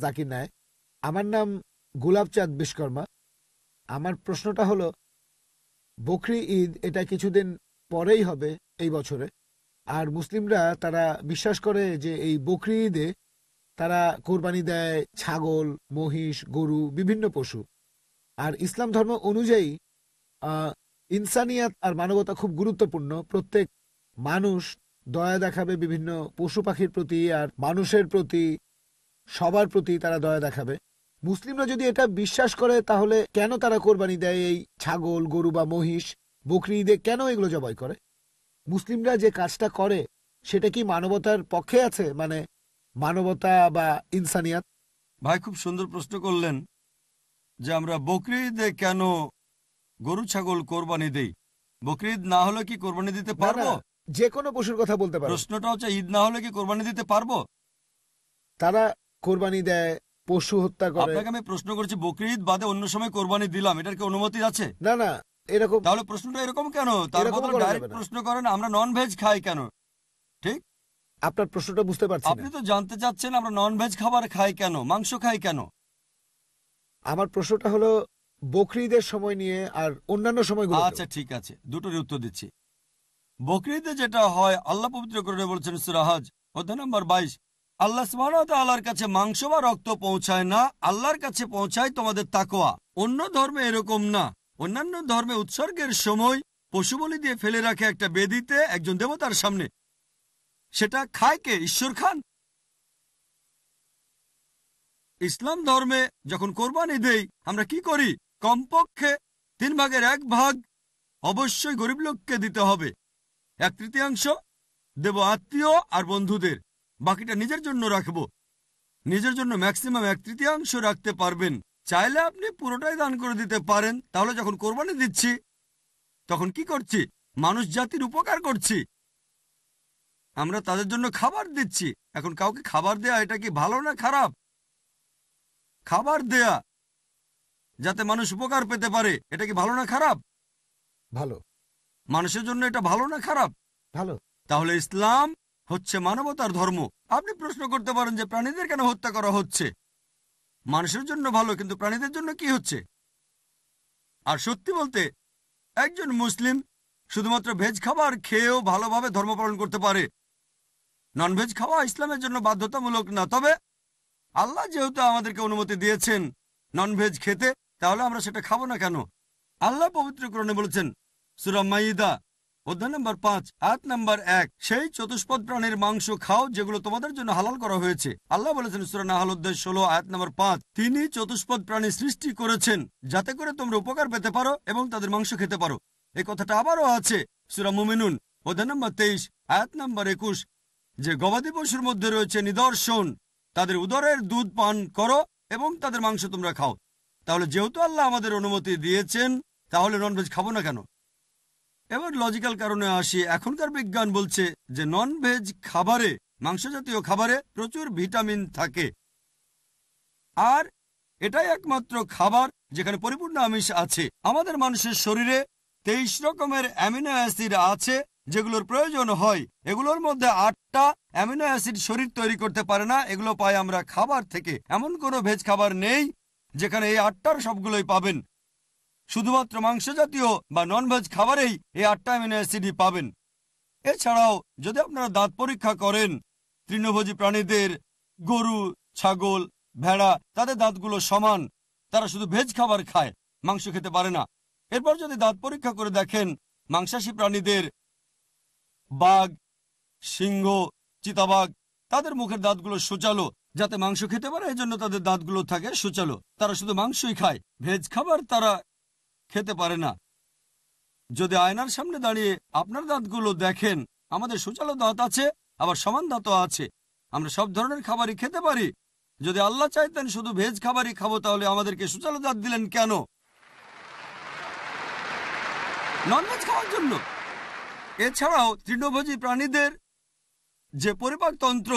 জাকির নায়েক। আমার নাম গোলাপচাঁদ বিশ্বকর্মা। আমার প্রশ্নটা হলো, বকরি ঈদ এটা কিছুদিন পরেই হবে এই বছরে, আর মুসলিমরা তারা বিশ্বাস করে যে এই বকরি ঈদে তারা কোরবানি দেয় ছাগল, মহিষ, গরু, বিভিন্ন পশু। আর ইসলাম ধর্ম অনুযায়ী ইনসানিয়াত আর মানবতা খুব গুরুত্বপূর্ণ। প্রত্যেক মানুষ দয়া দেখাবে বিভিন্ন পশু পাখির প্রতি আর মানুষের প্রতি, সবার প্রতি তারা দয়া দেখাবে। মুসলিমরা যদি এটা বিশ্বাস করে তাহলে কেন তারা কোরবানি দেয় এই ছাগল, গরু বা মহিষ? বকরি ঈদে কেন এগুলো জবাই করে? মুসলিমরা যে কাজটা করে সেটা কি মানবতার পক্ষে আছে, মানে মানবতা বা ইনসানিয়াত? ভাই খুব সুন্দর প্রশ্ন করলেন যে আমরা বকরি ঈদে কেন গরু ছাগল কোরবানি দেই। বকরি ঈদ না হলে কি কোরবানি দিতে পারবো? যে কোনো পশুর কথা বলতে পারো। প্রশ্নটা হচ্ছে ঈদ না হলে কি কোরবানি দিতে পারবো? তারা কোরবানি দেয়, পশু হত্যা করে। আপনাকে আমি প্রশ্ন করছি বকরি ঈদ বাদে অন্য সময় কোরবানি দিলাম, এটার কি অনুমতি আছে? না না, এরকম তাহলে প্রশ্নটা এরকম কেন? তার বদলে ডাইরেক্ট প্রশ্ন করেন আমরা নন ভেজ খাই কেন। ঠিক, আপনার প্রশ্নটা বুঝতে পারছি না। আপনি তো জানতে চাচ্ছেন আমরা নন ভেজ খাবার খাই কেন, মাংস খাই কেন। আমার প্রশ্নটা হলো বকরি ঈদের সময় নিয়ে আর অন্যান্য সময়গুলো। আচ্ছা ঠিক আছে, দুটোর উত্তর দিচ্ছি। বকরি ঈদে যেটা হয়, আল্লাহ পবিত্র করে বলছেন সূরা হজ অধ্যায় নম্বর 22, আল্লাহ সুবহানাহু ওয়া তাআলার কাছে মাংস বা রক্ত পৌঁছায় না, আল্লাহর কাছে পৌঁছায় তোমাদের তাকওয়া। অন্য ধর্মে এরকম না। অন্যান্য ধর্মে উৎসর্গের সময় পশু বলি দিয়ে ফেলে রাখে একটা বেদিতে একজন দেবতার সামনে। সেটা খায় কে? ঈশ্বর খান। ইসলাম ধর্মে যখন কোরবানি দেই আমরা কি করি? কমপক্ষে 1/3 অবশ্যই গরিব লোককে দিতে হবে, 1/3 দেব আত্মীয় আর বন্ধুদের, বাকিটা নিজের জন্য রাখবো। নিজের জন্য ম্যাক্সিমাম 1/3 রাখতে পারবেন। চাইলে আপনি পুরোটাই দান করে দিতে পারেন। তাহলে যখন কোরবানি দিচ্ছি তখন কি করছি? মানুষ জাতির উপকার করছি। আমরা তাদের জন্য খাবার দিচ্ছি। এখন কাউকে খাবার দেয়া এটা কি ভালো না খারাপ? খাবার দেয়া যাতে মানুষ উপকার পেতে পারে, এটা কি ভালো না খারাপ? ভালো। মানুষের জন্য এটা ভালো না খারাপ? ভালো। তাহলে ইসলাম হচ্ছে মানবতার ধর্ম। আপনি প্রশ্ন করতে পারেন যে প্রাণীদের কেন হত্যা করা হচ্ছে? মানুষের জন্য ভালো, কিন্তু প্রাণীদের জন্য কি হচ্ছে? আর সত্যি বলতে একজন মুসলিম শুধুমাত্র ভেজ খাবার খেয়েও ভালোভাবে ধর্ম পালন করতে পারে। ননভেজ খাওয়া ইসলামের জন্য বাধ্যতামূলক না। তবে আল্লাহ যেহেতু আমাদেরকে অনুমতি দিয়েছেন ননভেজ খেতে, তাহলে আমরা সেটা খাবো না কেন? আল্লাহ পবিত্র কোরআনে বলেছেন সূরা মাইদা অধ্যায় নম্বর 5 আয়াত নম্বর 1, সেই চতুষ্পদ প্রাণীর মাংস খাও যেগুলো তোমাদের জন্য হালাল করা হয়েছে। আল্লাহ বলেছেন সূরা নাহল অধ্যায় 16 আয়াত নম্বর 5, তিনি চতুষ্পদ প্রাণী সৃষ্টি করেছেন যাতে করে তোমরা উপকার পেতে পারো এবং তাদের মাংস খেতে পারো। এই কথাটা আবারও আছে সূরা মুমিনুন অধ্যায় নম্বর 23 আয়াত নম্বর 21, যে গবাদি পশুর মধ্যে রয়েছে নিদর্শন, তাদের উদরের দুধ পান করো এবং তাদের মাংস তোমরা খাও। তাহলে যেহেতু আল্লাহ আমাদের অনুমতি দিয়েছেন, তাহলে ননভেজ খাবো না কেন? এবার লজিক্যাল কারণে আসি। এখনকার বিজ্ঞান বলছে যে ননভেজ খাবারে, মাংস জাতীয় খাবারে প্রচুর ভিটামিন থাকে, আর এটাই একমাত্র খাবার যেখানে পরিপূর্ণ আমিষ আছে। আমাদের মানুষের শরীরে 23 রকমের অ্যামিনো অ্যাসিড আছে যেগুলোর প্রয়োজন হয়। এগুলোর মধ্যে 8টা অ্যামিনো অ্যাসিড শরীর তৈরি করতে পারে না, এগুলো পাই আমরা খাবার থেকে। এমন কোনো ভেজ খাবার নেই যেখানে এই 8টার সবগুলোই পাবেন। শুধুমাত্র মাংস জাতীয় বা ননভেজ খাবারেই এই 8টা অ্যামিনো অ্যাসিডই পাবেন। এছাড়াও যদি আপনারা দাঁত পরীক্ষা করেন তৃণভোজী প্রাণীদের, গরু, ছাগল, ভেড়া, তাদের দাঁতগুলো সমান। তারা শুধু ভেজ খাবার খায়, মাংস খেতে পারে না। এরপর যদি দাঁত পরীক্ষা করে দেখেন মাংসাশী প্রাণীদের, বাঘ, সিংহ, চিতাবাঘ, তাদের মুখের দাঁতগুলো সূচালো যাতে মাংস খেতে পারে, এজন্য তাদের দাঁতগুলো থাকে সূচালো। তারা শুধু মাংসই খায়, ভেজ খাবার তারা খেতে পারে না। যদি আয়নার সামনে দাঁড়িয়ে আপনার দাঁতগুলো দেখেন, আমাদের সূচালো দাঁত আছে, আবার সমান দাঁতও আছে। আমরা সব ধরনের খাবারই খেতে পারি। যদি আল্লাহ চাইতেন শুধু ভেজ খাবারই খাবো, তাহলে আমাদেরকে সূচালো দাঁত দিলেন কেন? ননভেজ খাওয়ার জন্য। এছাড়াও তৃণভোজী প্রাণীদের যে পরিপাকতন্ত্র,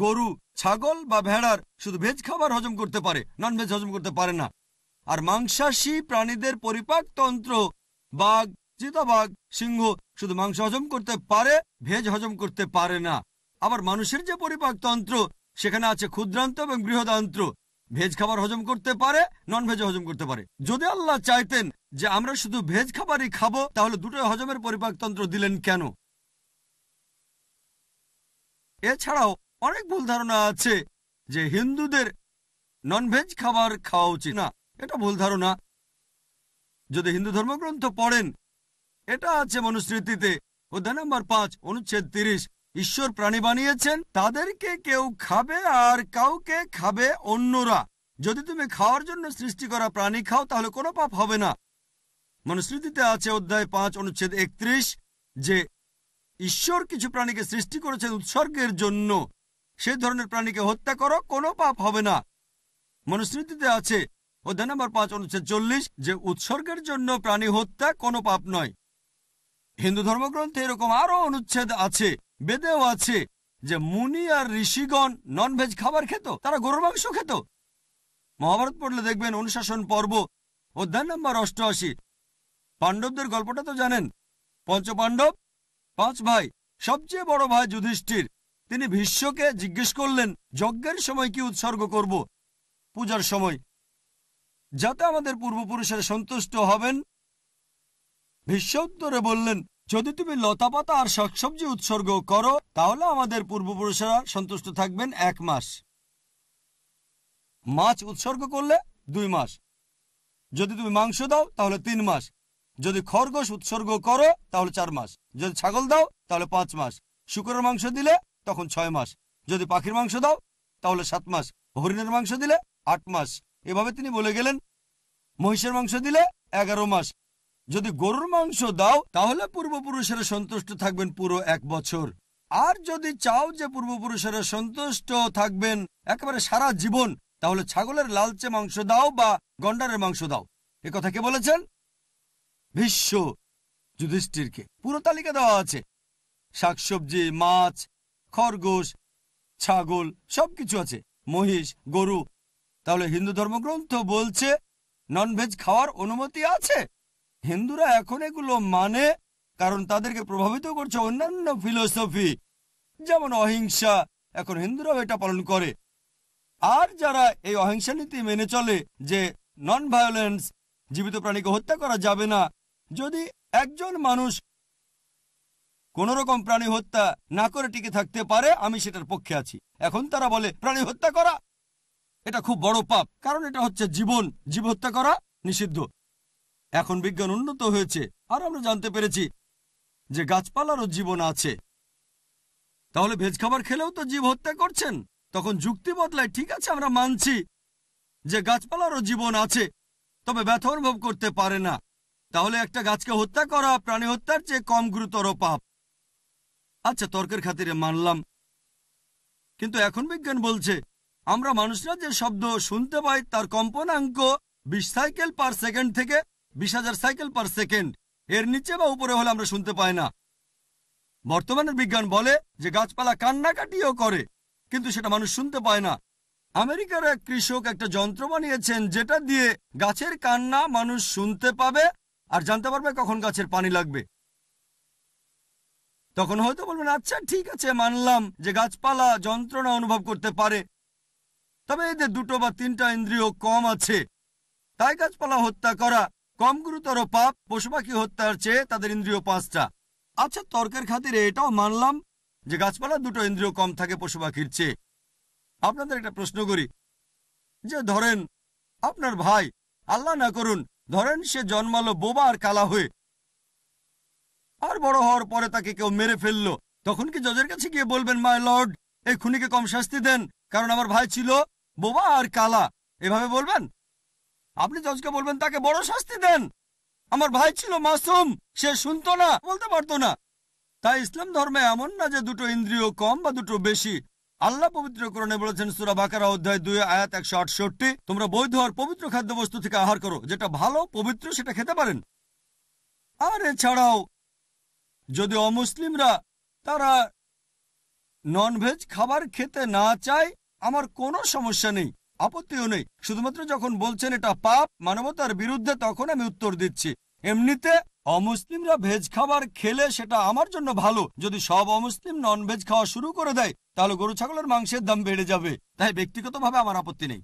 গরু, ছাগল বা ভেড়ার শুধু ভেজ খাবার হজম করতে পারে, ননভেজ হজম করতে পারে না। আর মাংসাশী প্রাণীদের পরিপাকতন্ত্র, বাঘ, চিতাবাঘ, সিংহ শুধু মাংস হজম করতে পারে, ভেজ হজম করতে পারে না। আবার মানুষের যে পরিপাকতন্ত্র, সেখানে আছে ক্ষুদ্রান্ত এবং বৃহদান্ত্র। ভেজ খাবার হজম করতে পারে, নন ভেজ হজম করতে পারে। যদি আল্লাহ চাইতেন যে আমরা শুধু ভেজ খাবারই খাবো, তাহলে দুটোই হজমের পরিপাকতন্ত্র দিলেন কেন? এছাড়াও অনেক ভুল ধারণা আছে যে হিন্দুদের নন ভেজ খাবার খাওয়া উচিত না। এটা ভুল ধারণা। যদি হিন্দু ধর্মগ্রন্থ পড়েন, এটা আছে মনুস্মৃতিতে অধ্যায় নম্বর 5 অনুচ্ছেদ 30। ঈশ্বর প্রাণী বানিয়েছেন, তাদেরকে কেউ খাবে আর কাউকে খাবে অন্যরা। যদি তুমি খাওয়ার জন্য সৃষ্টি করা প্রাণী খাও তাহলে কোনো পাপ হবে না। মনুস্মৃতিতে আছে অধ্যায় 5 অনুচ্ছেদ 31 যে ঈশ্বর কিছু প্রাণীকে সৃষ্টি করেছেন উৎসর্গের জন্য, সেই ধরনের প্রাণীকে হত্যা করো, কোনো পাপ হবে না। মনুস্মৃতিতে আছে অধ্যায় নম্বর 5 অনুচ্ছেদ 40 যে উৎসর্গের জন্য প্রাণী হত্যা কোনো পাপ নয়। হিন্দু ধর্মগ্রন্থে এরকম আরো অনুচ্ছেদ আছে, বেদেও আছে যে মুনি আর ঋষিগণ নন ভেজ খাবার খেত, তারা গরুর মাংস খেত। মহাভারত পড়লে দেখবেন অনুশাসন পর্ব অধ্যায় নম্বর 88। পাণ্ডবদের গল্পটা তো জানেন। পঞ্চপাণ্ডব 5 ভাই, সবচেয়ে বড় ভাই যুধিষ্ঠির, তিনি ভীষ্মকে জিজ্ঞেস করলেন যজ্ঞের সময় কি উৎসর্গ করব, পূজার সময়, যাতে আমাদের পূর্বপুরুষেরা সন্তুষ্ট হবেন। ভীষ্ম উত্তরে বললেন, যদি তুমি লতাপাতা আর শাকসবজি উৎসর্গ করো তাহলে আমাদের পূর্বপুরুষেরা সন্তুষ্ট থাকবেন 1 মাস। মাছ উৎসর্গ করলে 2 মাস। যদি তুমি মাংস দাও তাহলে 3 মাস। যদি খরগোশ উৎসর্গ করো তাহলে 4 মাস। যদি ছাগল দাও তাহলে 5 মাস। শূকরের মাংস দিলে তখন 6 মাস। যদি পাখির মাংস দাও তাহলে 7 মাস। হরিণের মাংস দিলে 8 মাস। এভাবে তিনি বলে গেলেন। মহিষের মাংস দিলে 11 মাস। যদি গরুর মাংস দাও তাহলে পূর্বপুরুষেরা সন্তুষ্ট থাকবেন পুরো 1 বছর। আর যদি চাও যে পূর্বপুরুষেরা সন্তুষ্ট থাকবেন একেবারে সারা জীবন, তাহলে ছাগলের লালচে মাংস দাও বা গন্ডারের মাংস দাও। এ কথা কে বলেছেন? ভীষ্ম যুধিষ্ঠিরকে। পুরো তালিকা দেওয়া আছে, শাকসবজি, মাছ, খরগোশ, ছাগল, সবকিছু আছে, মহিষ, গরু। তাহলে হিন্দু ধর্মগ্রন্থ বলছে নন ভেজ খাওয়ার অনুমতি আছে। হিন্দুরা এখন এগুলো মানে কারণ তাদেরকে প্রভাবিত করছে অন্যান্য ফিলোসফি, যেমন অহিংসা। এখন হিন্দুরাও এটা পালন করে। আর যারা এই অহিংসা নীতি মেনে চলে যে নন ভায়োলেন্স, জীবিত প্রাণীকে হত্যা করা যাবে না, যদি একজন মানুষ কোন রকম প্রাণী হত্যা না করে টিকে থাকতে পারে, আমি সেটার পক্ষে আছি। এখন তারা বলে প্রাণী হত্যা করা এটা খুব বড় পাপ, কারণ এটা হচ্ছে জীবন, জীব হত্যা করা নিষিদ্ধ। এখন বিজ্ঞান উন্নত হয়েছে আর আমরা জানতে পেরেছি যে গাছপালারও জীবন আছে। তাহলে ভেজ খাবার খেলেও তো জীব হত্যা করছেন। তখন যুক্তি বদলায়, ঠিক আছে আমরা মানছি যে গাছপালারও জীবন আছে, তবে ব্যথা অনুভব করতে পারে না। তাহলে একটা গাছকে হত্যা করা প্রাণী হত্যার চেয়ে কম গুরুতর পাপ। আচ্ছা, তর্কের খাতিরে মানলাম, কিন্তু এখন বিজ্ঞান বলছে আমরা মানুষরা যে শব্দ শুনতে পাই তার কম্পনাঙ্ক 20 সাইকেল পার সেকেন্ড থেকে 20,000 সাইকেল পার সেকেন্ড। এর নিচে বা উপরে হলে আমরা শুনতে পাই না। বর্তমানের বিজ্ঞান বলে যে গাছপালা কান্নাকাটিও করে, কিন্তু সেটা মানুষ শুনতে পায় না। আমেরিকার এক কৃষক একটা যন্ত্র বানিয়েছেন যেটা দিয়ে গাছের কান্না মানুষ শুনতে পাবে আর জানতে পারবে কখন গাছের পানি লাগবে। তখন হয়তো বলবেন, আচ্ছা ঠিক আছে, মানলাম যে গাছপালা যন্ত্রণা অনুভব করতে পারে, তবে এদের 2 বা 3টা ইন্দ্রিয় কম আছে, তাই গাছপালা হত্যা করা কম গুরুতর পাপ পশু পাখি হত্যার চেয়ে তাদের ইন্দ্রিয় 5টা। আচ্ছা, তর্কের খাতিরে এটাও মানলাম যে গাছপালা 2টো ইন্দ্রিয় কম থাকে পশু পাখির চেয়ে। আপনাদের একটা প্রশ্ন করি, যে ধরেন আপনার ভাই, আল্লাহ না করুন, ধরেন সে জন্মালো বোবা আর কালা হয়ে, আর বড় হওয়ার পরে তাকে কেউ মেরে ফেললো, তখন কি জজের কাছে গিয়ে বলবেন, মাই লর্ড এই খুনিকে কম শাস্তি দেন কারণ আমার ভাই ছিল বোবা আর কালা? এভাবে বলবেন? আপনি জজকে বলবেন তাকে বড় শাস্তি দেন, আমার ভাই ছিল মাসুম, সে শুনতো না, বলতে পারতো না। তাই ইসলাম ধর্মে এমন না যে 2টো ইন্দ্রিয় কম বা 2টো বেশি। আল্লাহ পবিত্র কোরআনে বলেছেন সূরা বাকারা অধ্যায় 2 আয়াত 168, তোমরা বৈধ আর পবিত্র খাদ্যবস্তু থেকে আহার করো, যেটা ভালো পবিত্র সেটা খেতে পারেন। আর এছাড়াও যদি অমুসলিমরা তারা নন ভেজ খাবার খেতে না চায়, আমার কোনো সমস্যা নেই, আপত্তিও নেই। শুধুমাত্র যখন বলছেন এটা পাপ, মানবতার বিরুদ্ধে, তখন আমি উত্তর দিচ্ছি। এমনিতে অমুসলিমরা ভেজ খাবার খেলে সেটা আমার জন্য ভালো। যদি সব অমুসলিম নন ভেজ খাওয়া শুরু করে দেয় তাহলে গরু ছাগলের মাংসের দাম বেড়ে যাবে। তাই ব্যক্তিগতভাবে আমার আপত্তি নেই।